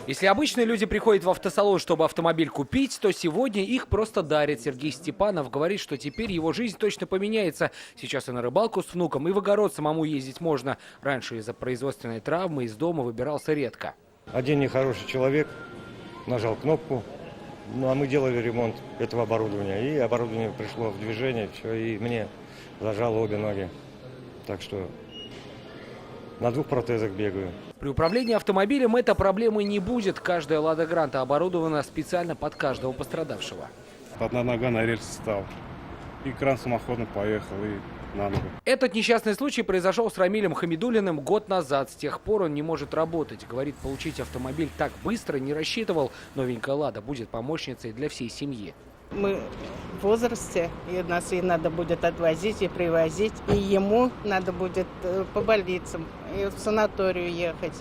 Если обычные люди приходят в автосалон, чтобы автомобиль купить, то сегодня их просто дарят. Сергей Степанов говорит, что теперь его жизнь точно поменяется. Сейчас и на рыбалку с внуком, и в огород самому ездить можно. Раньше из-за производственной травмы из дома выбирался редко. Один нехороший человек нажал кнопку, ну а мы делали ремонт этого оборудования. И оборудование пришло в движение, все, и мне зажало обе ноги. Так что на 2 протезах бегаю. При управлении автомобилем эта проблемы не будет. Каждая «Лада Гранта» оборудована специально под каждого пострадавшего. Одна нога на рельсы стала. И кран самоходно поехал, и на ногу. Этот несчастный случай произошел с Рамилем Хамидуллиным год назад. С тех пор он не может работать. Говорит, получить автомобиль так быстро не рассчитывал. Новенькая «Лада» будет помощницей для всей семьи. Мы в возрасте, и нас и надо будет отвозить и привозить, и ему надо будет по больницам, и в санаторию ехать.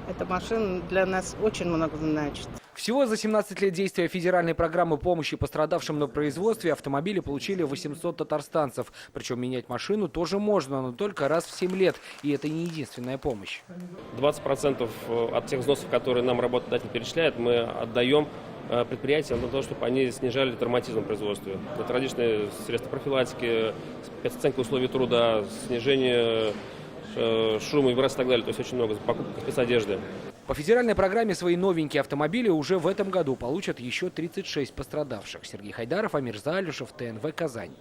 Эта машина для нас очень много значит. Всего за 17 лет действия федеральной программы помощи пострадавшим на производстве автомобили получили 800 татарстанцев. Причем менять машину тоже можно, но только раз в 7 лет. И это не единственная помощь. 20% от тех взносов, которые нам работодатель перечисляет, мы отдаем предприятиям для того, чтобы они снижали травматизм в производстве. Это различные средства профилактики, спецоценка условий труда, снижение шума, вибрации и так далее. То есть очень много покупок спецодежды. По федеральной программе свои новенькие автомобили уже в этом году получат еще 36 пострадавших. Сергей Хайдаров, Амир Залюшев, ТНВ «Казань».